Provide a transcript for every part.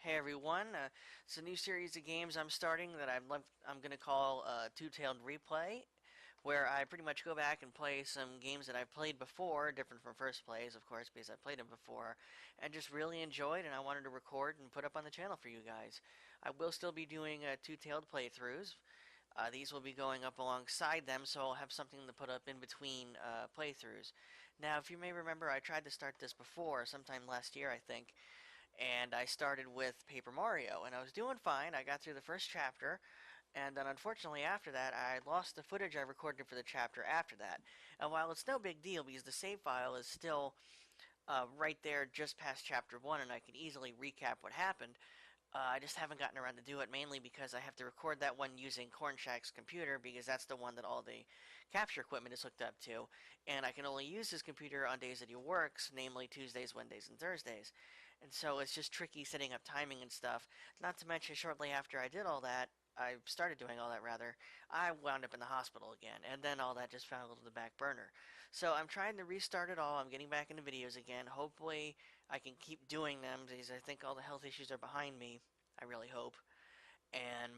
Hey everyone, it's a new series of games I'm starting that I'm going to call Two-Tailed Replay, where I pretty much go back and play some games that I've played before, different from first plays, of course, because I've played them before, and just really enjoyed, and I wanted to record and put up on the channel for you guys. I will still be doing two-tailed playthroughs. These will be going up alongside them, so I'll have something to put up in between playthroughs. Now, if you may remember, I tried to start this before, sometime last year, I think, and I started with Paper Mario, and I was doing fine. I got through the first chapter, and then unfortunately after that, I lost the footage I recorded for the chapter after that. And while it's no big deal because the save file is still right there just past chapter 1, and I can easily recap what happened, I just haven't gotten around to do it, mainly because I have to record that one using Cornshack's computer, because that's the one that all the capture equipment is hooked up to, and I can only use his computer on days that he works, namely Tuesdays, Wednesdays, and Thursdays. And so it's just tricky setting up timing and stuff. Not to mention, shortly after I did all that, I started doing all that rather, I wound up in the hospital again, and then all that just fell to the back burner. So I'm trying to restart it all. I'm getting back into videos again. Hopefully I can keep doing them because I think all the health issues are behind me. I really hope. And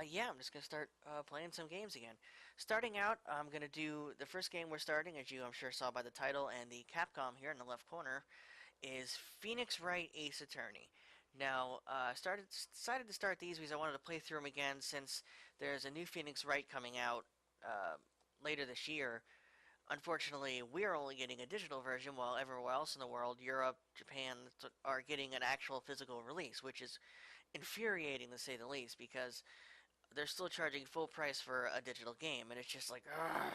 yeah, I'm just going to start playing some games again. Starting out, I'm going to do the first game we're starting, as you I'm sure saw by the title and the Capcom here in the left corner, is Phoenix Wright Ace Attorney. Now, decided to start these because I wanted to play through them again since there's a new Phoenix Wright coming out later this year. Unfortunately, we're only getting a digital version while everywhere else in the world, Europe, Japan, are getting an actual physical release, which is infuriating to say the least because they're still charging full price for a digital game, and it's just like, ugh.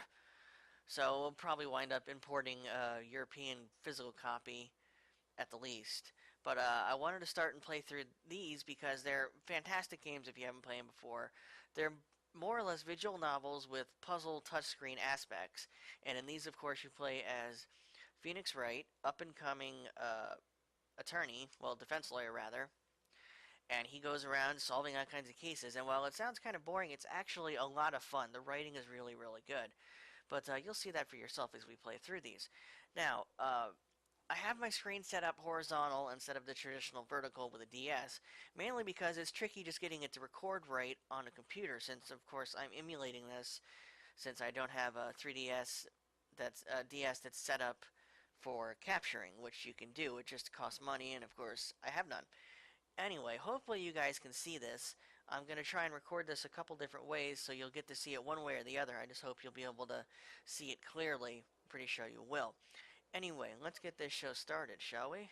So we'll probably wind up importing a European physical copy at the least. But I wanted to start and play through these because they're fantastic games if you haven't played them before. They're more or less visual novels with puzzle touchscreen aspects. And in these, of course, you play as Phoenix Wright, up and coming attorney, well, defense lawyer rather. And he goes around solving all kinds of cases. And while it sounds kind of boring, it's actually a lot of fun. The writing is really, really good. But you'll see that for yourself as we play through these. Now, I have my screen set up horizontal instead of the traditional vertical with a DS, mainly because it's tricky just getting it to record right on a computer, since of course I'm emulating this since I don't have a 3DS that's a DS that's set up for capturing, which you can do. It just costs money, and of course I have none. Anyway, hopefully you guys can see this. I'm going to try and record this a couple different ways so you'll get to see it one way or the other. I just hope you'll be able to see it clearly. I'm pretty sure you will. Anyway, let's get this show started, shall we?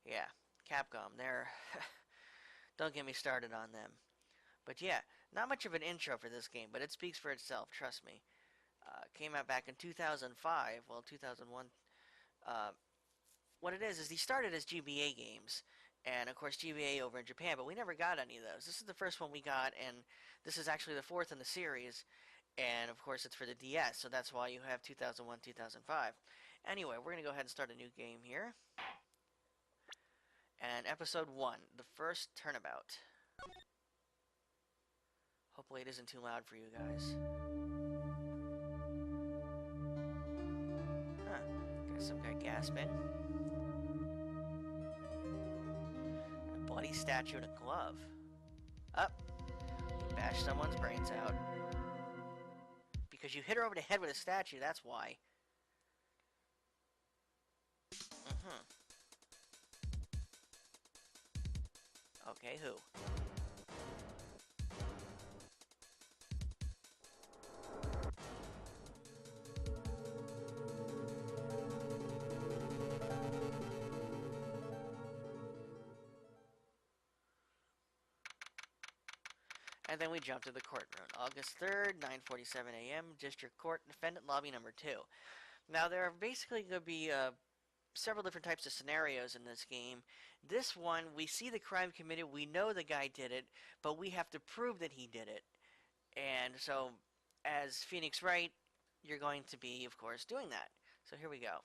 Yeah, Capcom, they're... Don't get me started on them. But yeah, not much of an intro for this game, but it speaks for itself, trust me. Came out back in 2005, well, 2001. What it is these started as GBA games, and of course GBA over in Japan, but we never got any of those. This is the first one we got, and this is actually the fourth in the series. And of course it's for the DS, so that's why you have 2001, 2005. Anyway, we're going to go ahead and start a new game here. And episode 1, the first turnabout. Hopefully it isn't too loud for you guys. Huh, got some guy gasping. A bloody statue and a glove. Up. You bashed someone's brains out. Because you hit her over the head with a statue, that's why. Okay, who? And then we jump to the courtroom. August 3rd, 9:47 a.m., District Court, Defendant Lobby Number 2. Now, there are basically going to be several different types of scenarios in this game. This one, we see the crime committed, we know the guy did it, but we have to prove that he did it. And so, as Phoenix Wright, you're going to be, of course, doing that. So here we go.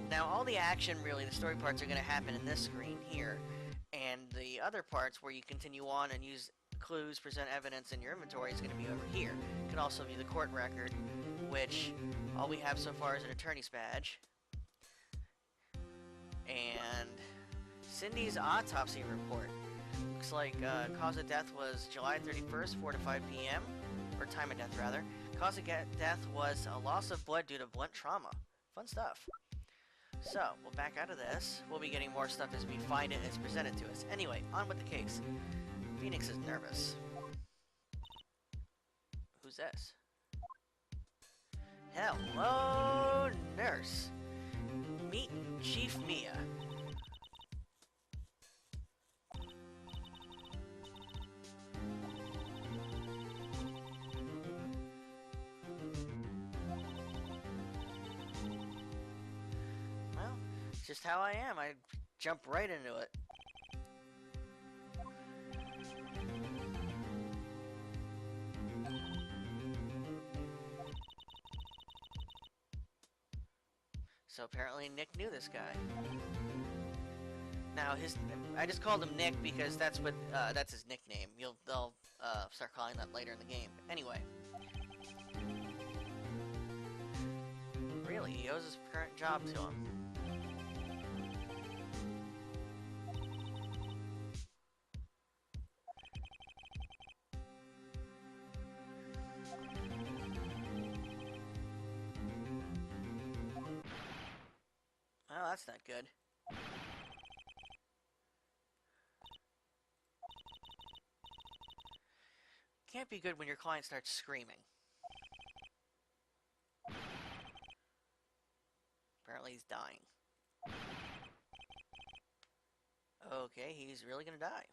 Now, all the action, really, the story parts are going to happen in this screen here. And the other parts where you continue on and use clues, present evidence in your inventory is going to be over here. You can also view the court record which all we have so far is an attorney's badge. And Cindy's autopsy report. Looks like cause of death was July 31st, 4 to 5 p.m. Or time of death, rather. Cause of death was a loss of blood due to blunt trauma. Fun stuff. So, we'll back out of this. We'll be getting more stuff as we find it and it's presented to us. Anyway, on with the case. Phoenix is nervous. Who's this? Hello, nurse. Meet Chief Mia. Well, just how I am. I jump right into it. So apparently Nick knew this guy. Now I just called him Nick because that's his nickname. They'll start calling that later in the game. Anyway. Really, he owes his current job to him. Oh, that's not good. Can't be good when your client starts screaming. Apparently he's dying. Okay, he's really gonna die.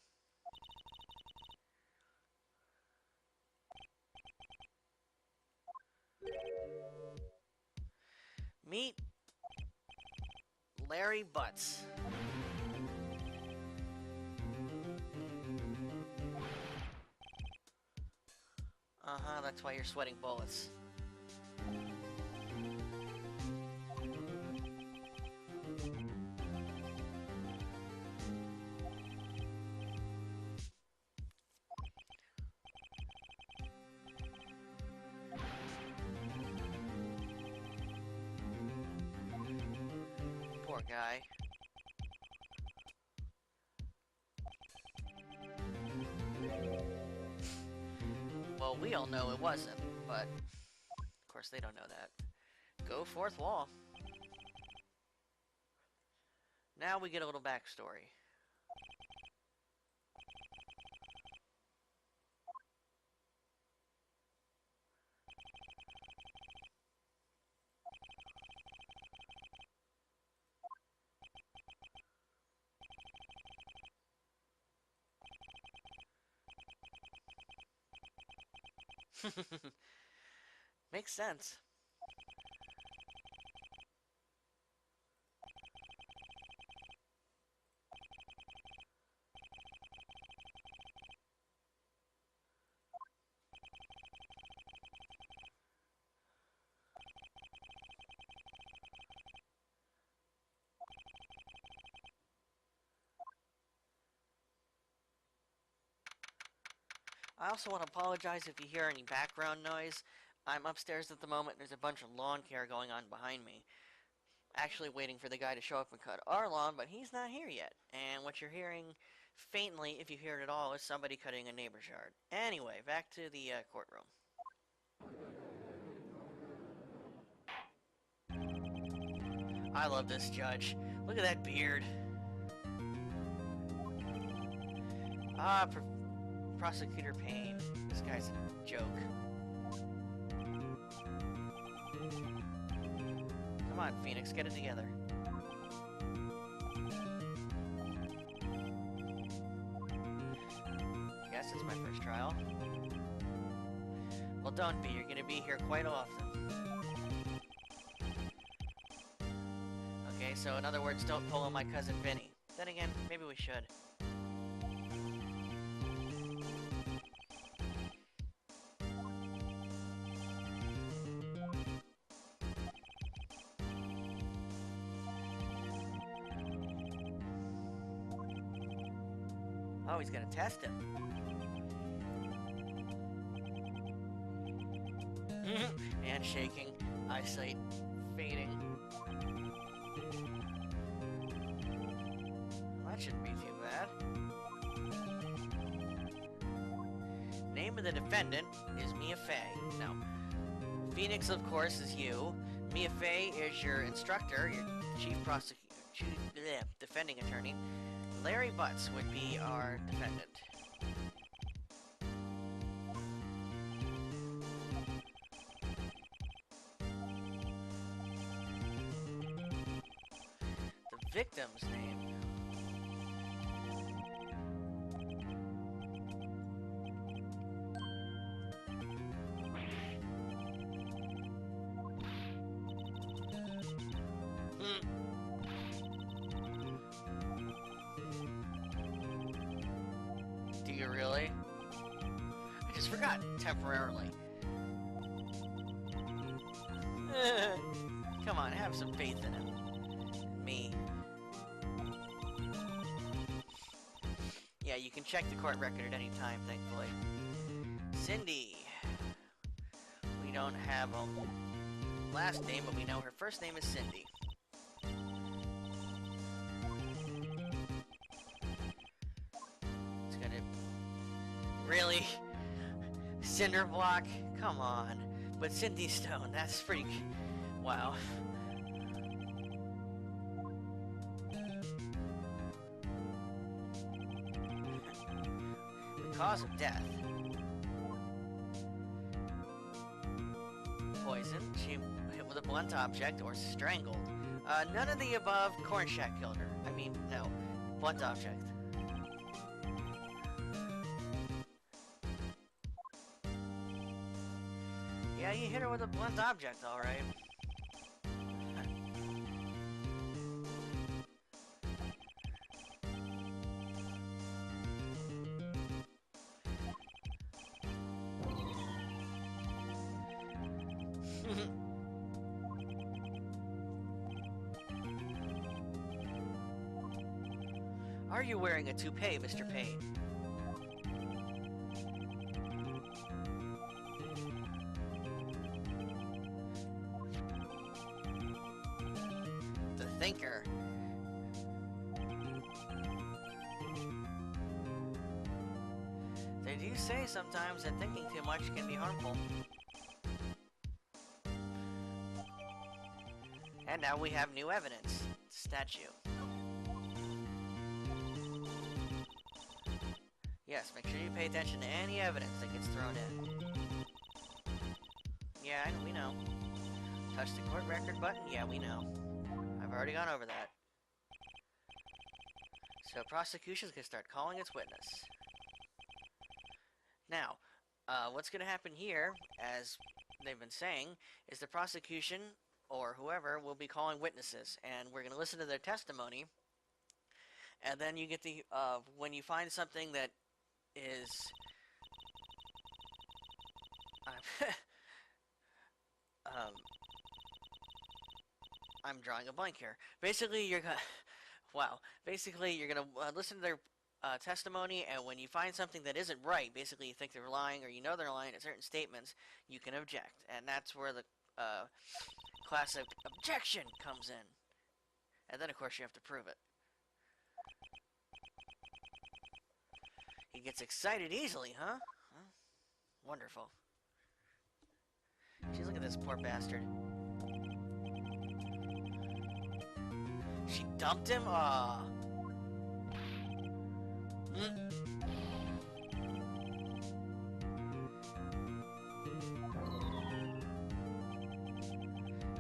Meet Larry Butts. Uh-huh, that's why you're sweating bullets. Poor guy. Well, we all know it wasn't, but of course they don't know that. Go fourth wall. Now we get a little backstory. Makes sense. I also want to apologize if you hear any background noise. I'm upstairs at the moment and there's a bunch of lawn care going on behind me. Actually waiting for the guy to show up and cut our lawn, but he's not here yet. And what you're hearing faintly, if you hear it at all, is somebody cutting a neighbor's yard. Anyway, back to the courtroom. I love this judge. Look at that beard. Ah, Prosecutor Payne. This guy's a joke. Come on, Phoenix, get it together. I guess it's my first trial. Well, don't be. You're gonna be here quite often. Okay, so in other words, don't pull on my cousin Vinny. Then again, maybe we should. Oh, he's gonna test him. hand shaking, eyesight fading. Well, that shouldn't be too bad. Name of the defendant is Mia Fey. No. Phoenix, of course, is you. Mia Fey is your instructor, your defending attorney. Larry Butts would be our defendant. The victim's name. Do you really? I just forgot temporarily. Come on, have some faith in him. Me. Yeah, you can check the court record at any time, thankfully. Cindy. We don't have a last name, but we know her first name is Cindy. It's gonna... Really? Cinder block? Come on. But Cindy Stone, that's pretty... Wow. The cause of death. Poison. She hit with a blunt object or strangled. None of the above. Cornshack killed her. I mean, no. Blunt object. Yeah, you hit her with a blunt object, alright. Are you wearing a toupee, Mr. Payne? The thinker. They do say sometimes that thinking too much can be harmful. And now we have new evidence. Statue. Yes, make sure you pay attention to any evidence that gets thrown in. Yeah, we know. Touch the court record button? Yeah, we know. I've already gone over that. So prosecutions can start calling its witness. Now, what's going to happen here, as they've been saying, is the prosecution, or whoever, will be calling witnesses, and we're going to listen to their testimony, and then you get the, when you find something that is... I'm drawing a blank here. Basically, you're gonna... Wow. Basically, you're gonna listen to their testimony, and when you find something that isn't right, basically you think they're lying, or you know they're lying at certain statements, you can object. And that's where the classic objection comes in. And then, of course, you have to prove it. He gets excited easily, huh? Wonderful. Jeez, look at this poor bastard. She dumped him? Aw.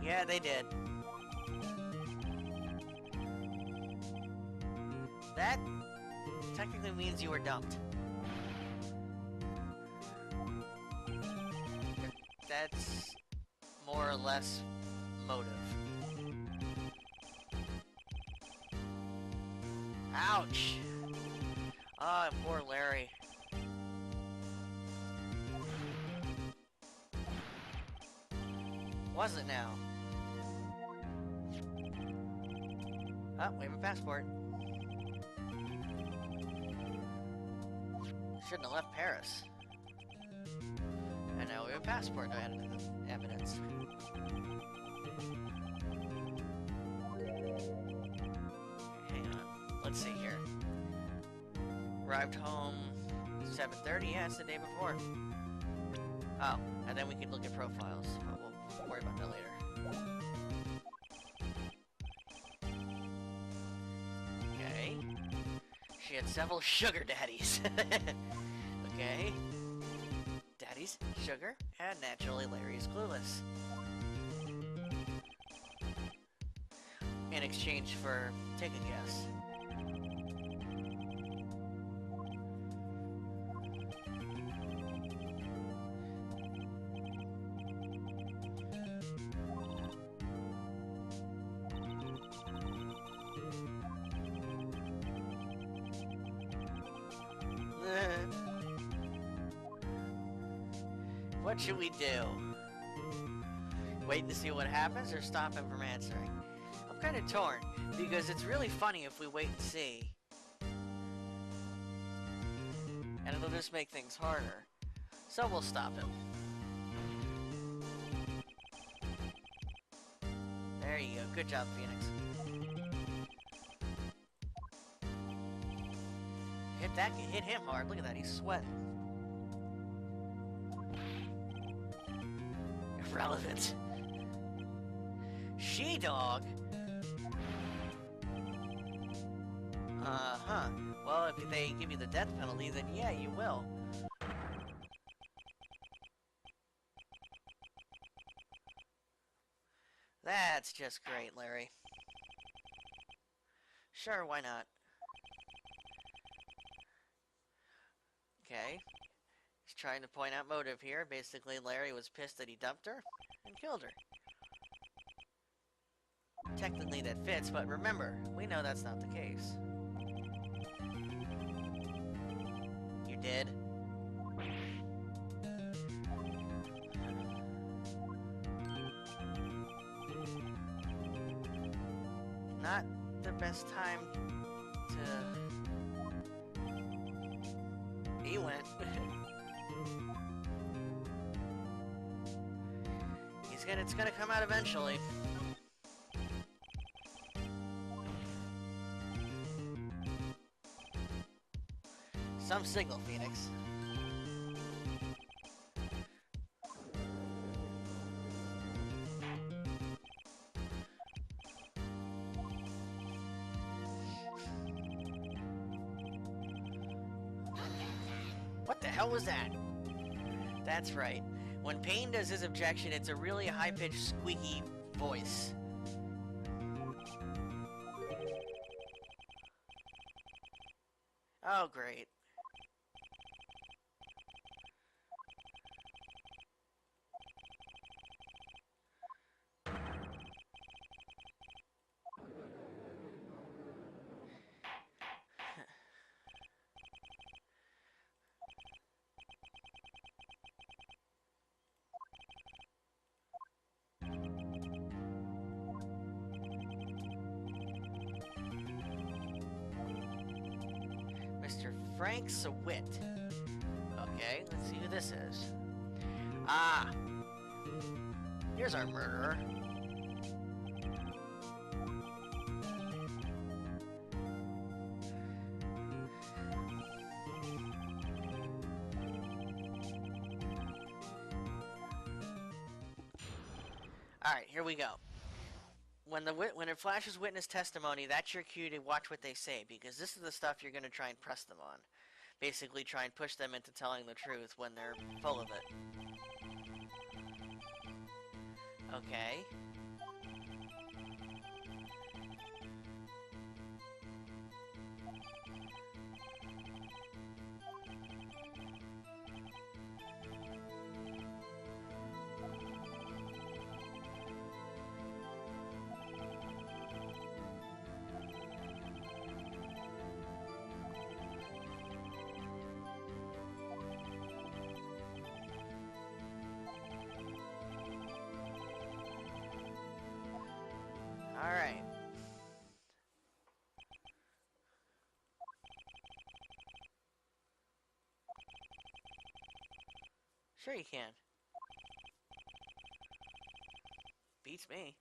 Yeah, they did. That technically means you were dumped. That's more or less motive. Ouch! Ah, poor Larry. Was it now? Oh, we have a passport. Shouldn't have left Paris. And And now we have a passport to add to the evidence. Hang on. Let's see here. Arrived home 7:30. Yeah, it's the day before. Oh, and then we can look at profiles. But we'll worry about that later. Okay. She had several sugar daddies. Okay. Daddy's sugar, and naturally Larry's clueless. In exchange for take a guess. What should we do? Wait to see what happens or stop him from answering? I'm kind of torn, because it's really funny if we wait and see. And it'll just make things harder. So we'll stop him. There you go. Good job, Phoenix. Hit him hard. Look at that. He's sweating. Irrelevant. She-dog? Uh-huh. Well, if they give you the death penalty, then yeah, you will. That's just great, Larry. Sure, why not? Okay. He's trying to point out motive here. Basically, Larry was pissed that he dumped her and killed her. Technically that fits, but remember, we know that's not the case. You did? Not the best time to... He went. It's gonna come out eventually. Some signal, Phoenix. What the hell was that? That's right. When Payne does his objection, it's a really high-pitched, squeaky voice. Oh, great. Mr. Frank Sawit. Okay, let's see who this is. Ah! Here's our murderer. Alright, here we go. When it flashes witness testimony, that's your cue to watch what they say, because this is the stuff you're going to try and press them on. Basically try and push them into telling the truth when they're full of it. Okay. Alright. Sure you can. Beats me.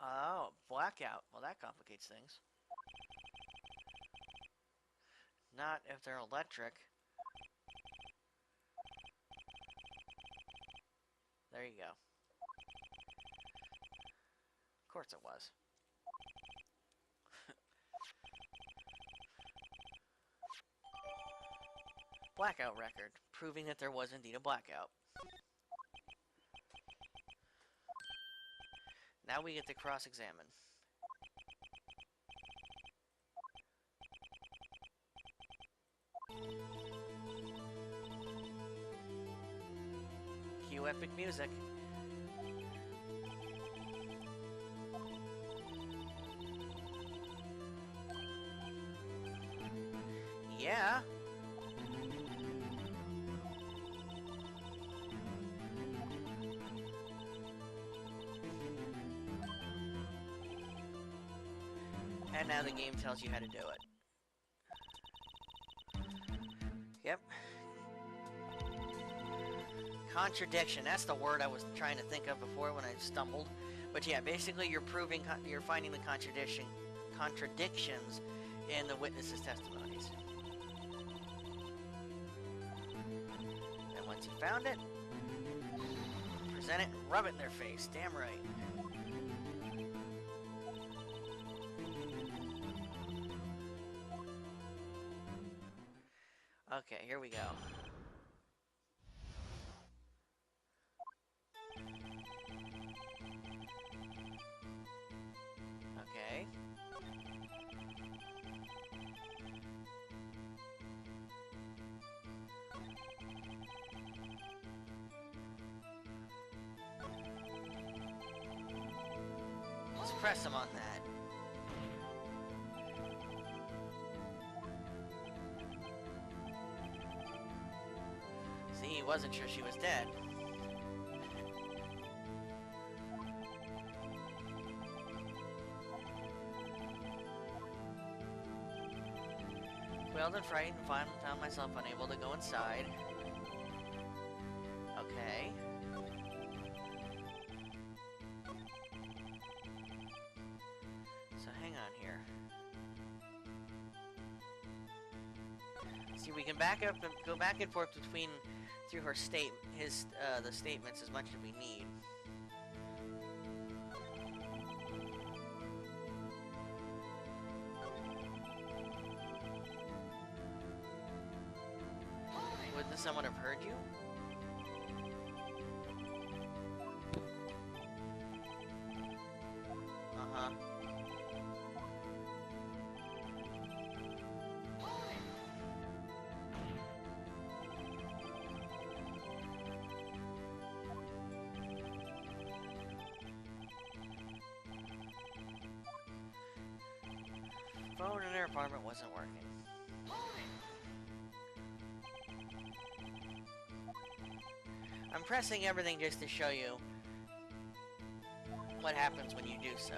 Oh, blackout. Well, that complicates things. Not if they're electric. There you go. Of course it was. Blackout record, proving that there was indeed a blackout. Now we get to cross-examine. Cue epic music. Yeah. And now the game tells you how to do it. Yep. Contradiction. That's the word I was trying to think of before when I stumbled. But yeah, basically you're finding the contradictions in the witnesses' testimonies. And once you found it, present it and rub it in their face. Damn right. Okay, here we go. Okay. Let's press him on that. See, he wasn't sure she was dead. Quailed and frightened, found myself unable to go inside. Okay. So hang on here. See, we can back up and go back and forth between through her the statements as much as we need. Wouldn't someone have heard you? Uh-huh. Phone in her apartment wasn't working. I'm pressing everything just to show you what happens when you do so.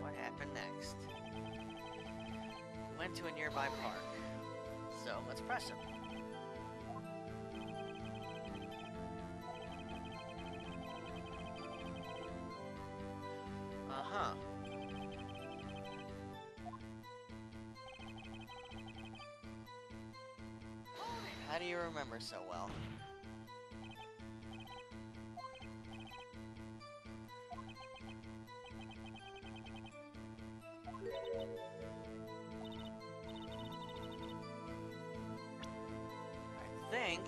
What happened next? Went to a nearby park. So let's press him. Uh-huh. How do you remember so well? I think...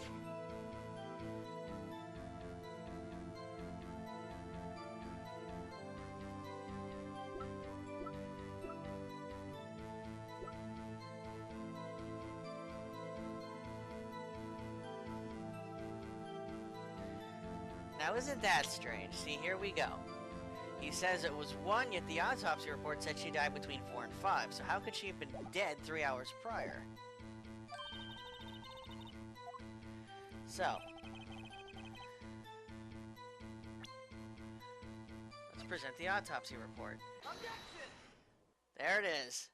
Now isn't that strange? See, here we go. He says it was 1, yet the autopsy report said she died between 4 and 5. So how could she have been dead 3 hours prior? So, let's Present the autopsy report. Objection! There it is.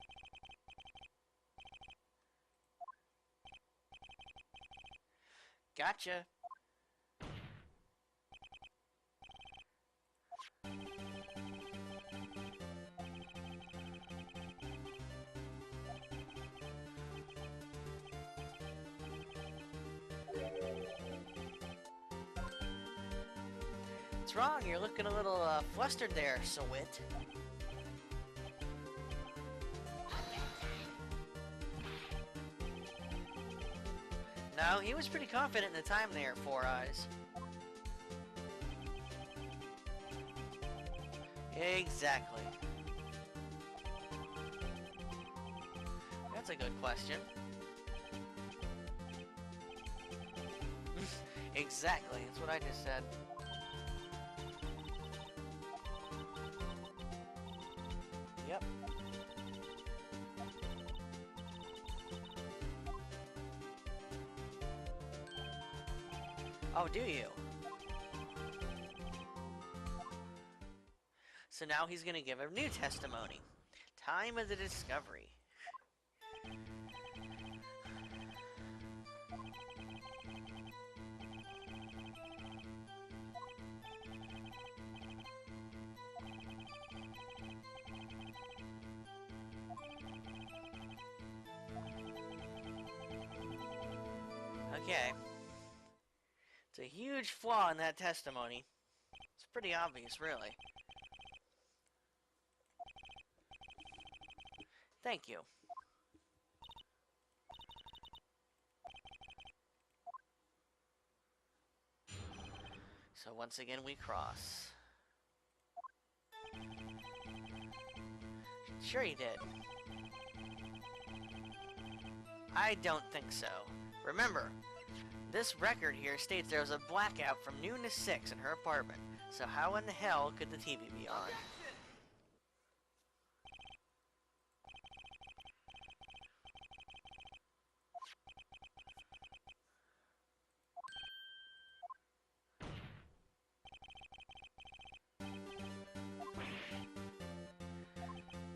Gotcha. What's wrong? You're looking a little flustered there, Sawit. No, he was pretty confident in the time there, Four Eyes. Exactly. That's a good question. Exactly, that's what I just said. Yep. Oh, do you? So now he's gonna give a new testimony. Time of the discovery. Okay. It's a huge flaw in that testimony. It's pretty obvious, really. Thank you. So once again we cross. Sure you did. I don't think so. Remember, this record here states there was a blackout from noon to 6 in her apartment. So how in the hell could the TV be on?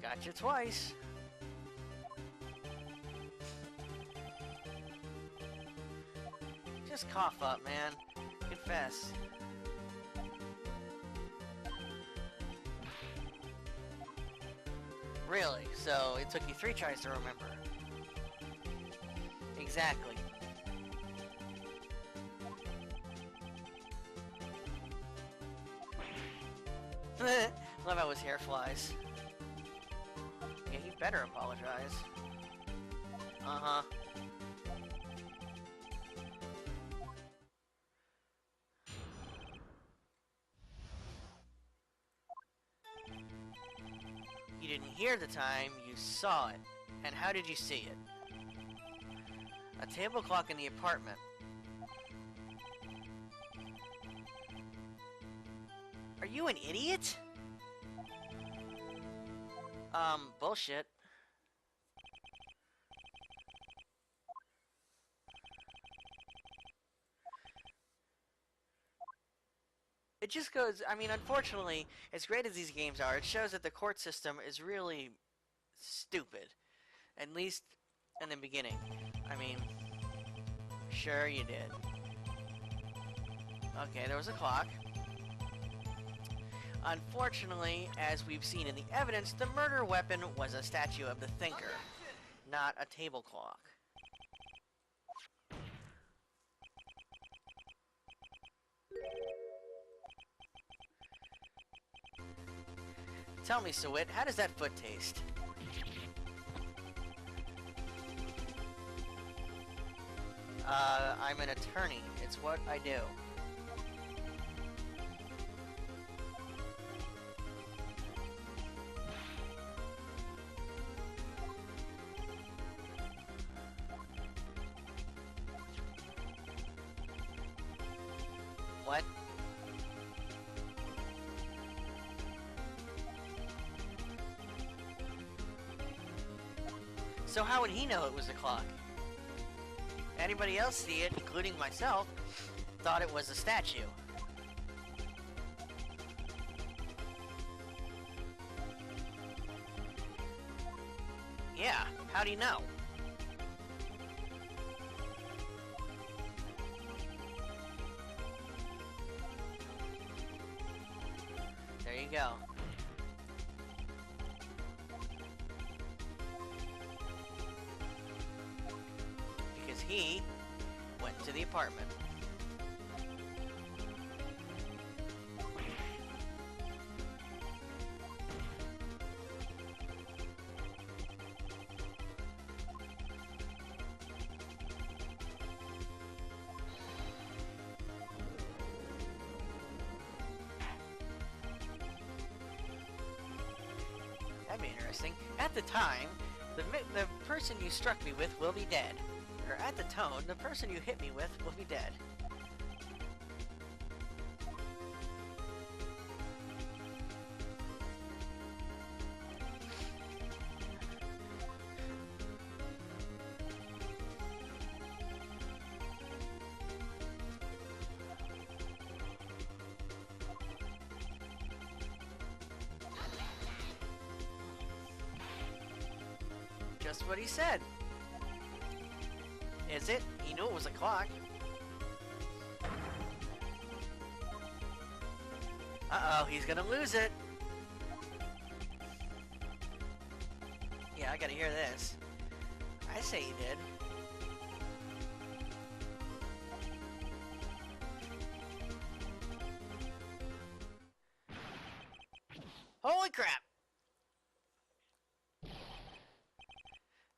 Gotcha twice. Just cough up, man. Confess. Really? So it took you 3 tries to remember. Exactly. Love how his hair flies. Yeah, you better apologize. Uh-huh. You didn't hear the time, you saw it. And how did you see it? A table clock in the apartment. Are you an idiot? Bullshit. It just goes, I mean, unfortunately, as great as these games are, it shows that the court system is really stupid. At least in the beginning. I mean, sure you did. Okay, there was a clock. Unfortunately, as we've seen in the evidence, the murder weapon was a statue of the Thinker, not a table clock. Tell me, Sawit, how does that foot taste? I'm an attorney. It's what I do. What? So how would he know it was a clock? Anybody else see it, including myself, thought it was a statue. How do you know? There you go. Because he went to the apartment. That'd be interesting. At the time, the person you struck me with will be dead. Or at the tone, the person you hit me with will be dead. Just what he said. Is it? He knew it was a clock. Uh-oh, he's gonna lose it. Yeah, I gotta hear this. I say he did. Holy crap!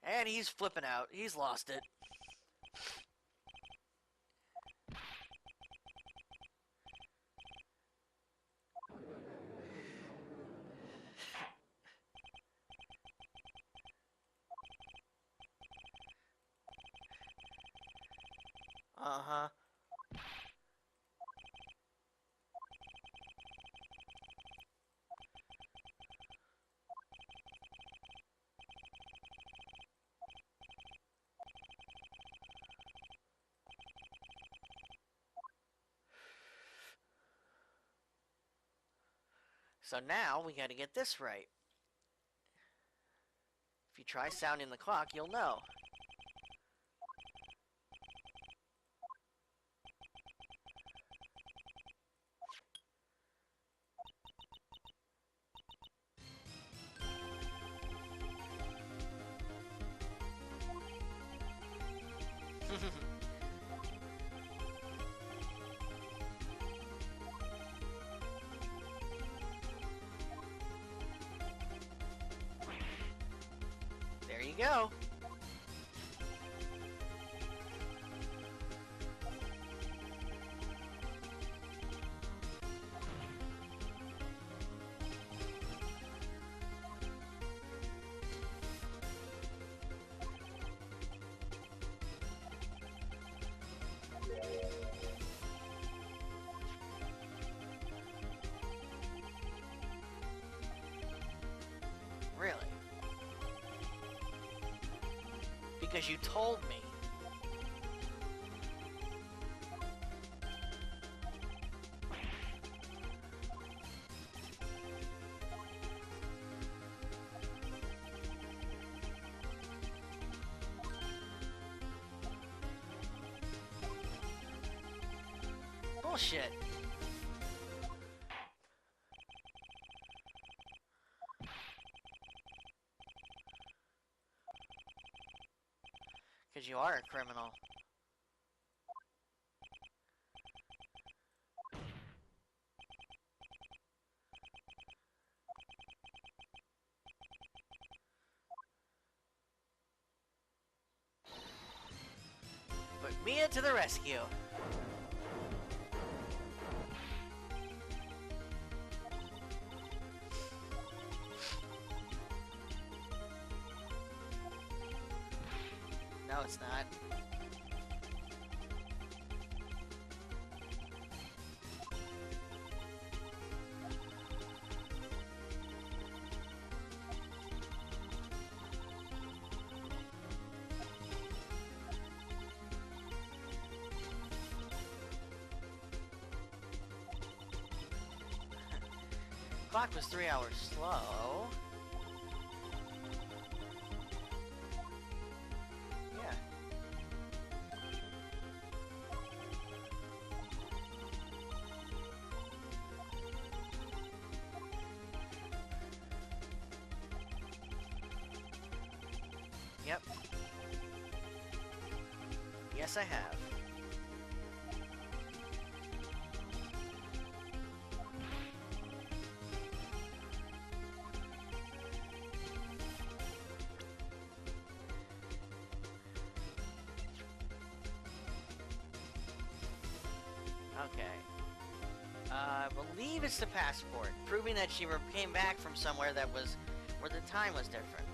And he's flipping out. He's lost it. Uh-huh. So now we gotta get this right. If you try sounding the clock, you'll know. There you go. Really? Because you told me. Bullshit. Because you are a criminal. But Mia to the rescue. No, it's not. Clock was 3 hours slow. Yep. Yes, I have. Okay. I believe it's the passport, proving that she came back from somewhere that was where the time was different.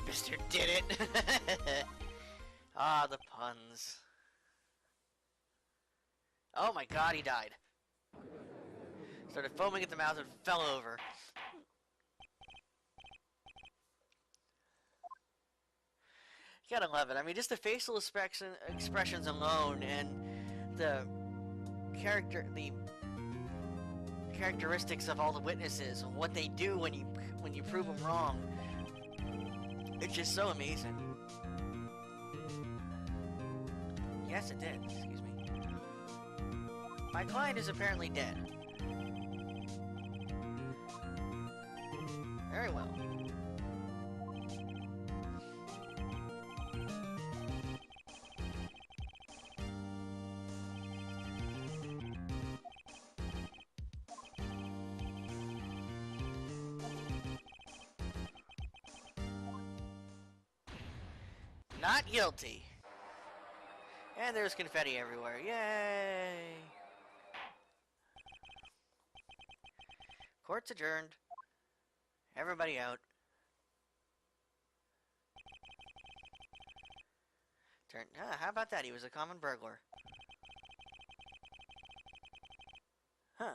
Mister did it! Ah, the puns. Oh my god, he died. Started foaming at the mouth and fell over. You gotta love it. I mean, just the facial expressions alone and the characteristics of all the witnesses, and what they do when you prove them wrong. It's just so amazing. Yes, it did. Excuse me. My client is apparently dead. Very well. Not guilty. And there's confetti everywhere. Yay! Court's adjourned. Everybody out. How about that? He was a common burglar. Huh.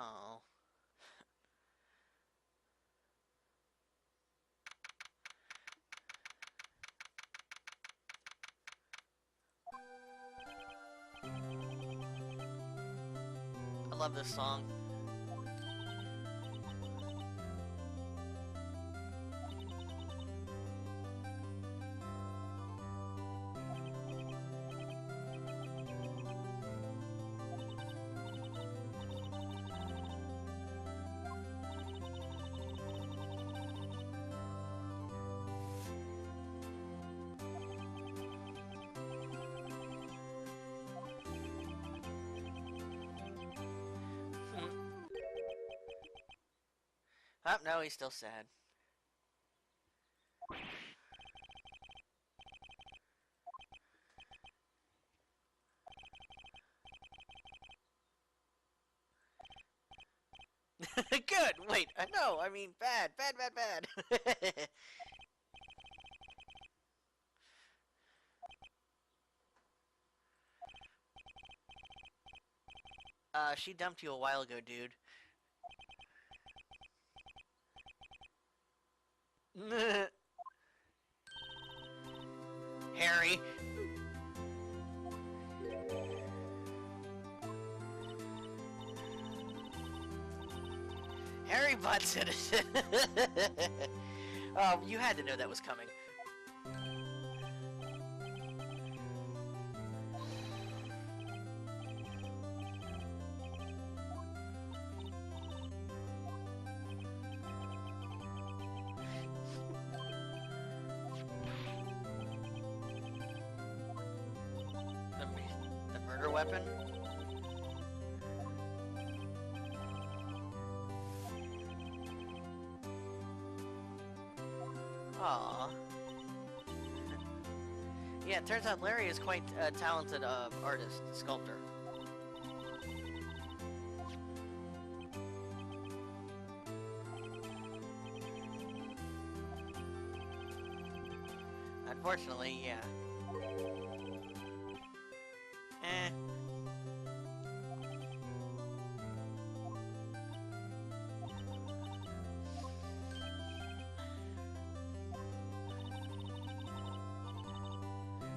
Oh. I love this song. Oh, no, he's still sad. Good! Wait, no, I mean bad, bad, bad, bad. She dumped you a while ago, dude. Harry. Harry butts it. Oh, you had to know that was coming. The murder weapon? Aww. Yeah, it turns out Larry is quite a talented artist, sculptor. Unfortunately, yeah. Eh.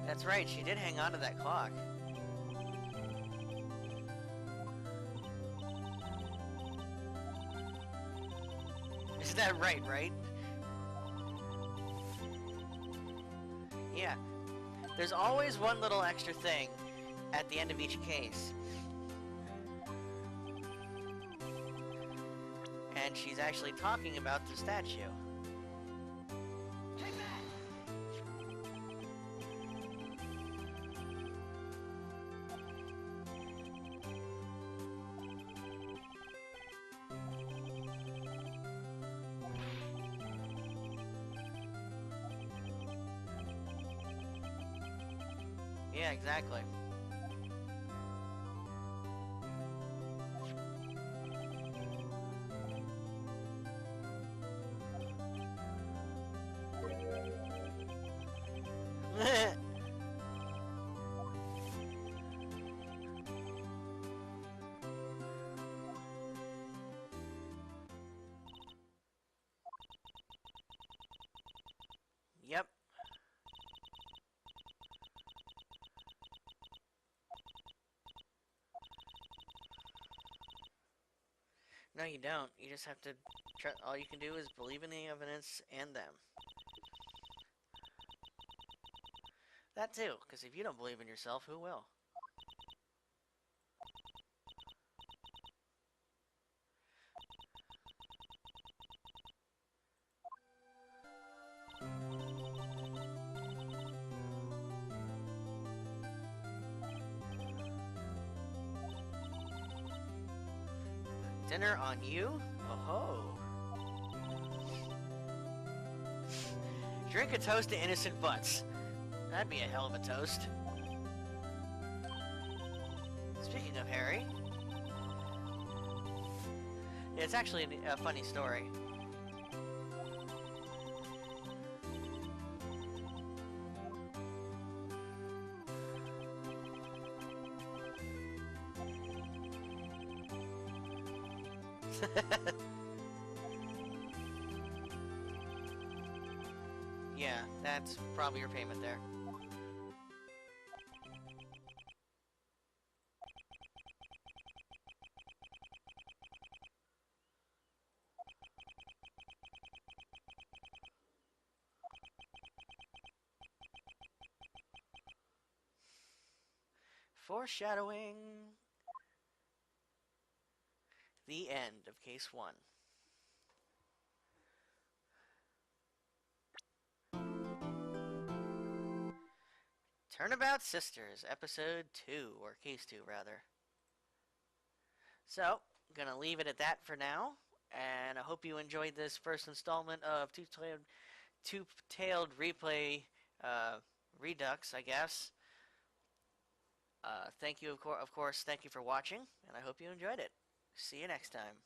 That's right, she did hang on to that clock. Isn't that right? Yeah. There's always one little extra thing at the end of each case. And she's actually talking about the statue. Yeah, exactly. Yep. No, you don't. You just have to. All you can do is believe in the evidence and them. That too, because if you don't believe in yourself, who will? Dinner on you? Oh ho. Drink a toast to innocent butts. That'd be a hell of a toast. Speaking of Harry, it's actually a funny story. Yeah, that's probably your payment there. Foreshadowing the end of case 1. Turnabout Sisters, episode 2, or case 2 rather. So, gonna leave it at that for now, and I hope you enjoyed this first installment of Two-Tailed Replay Redux, I guess. Thank you, of course, thank you for watching, and I hope you enjoyed it. See you next time.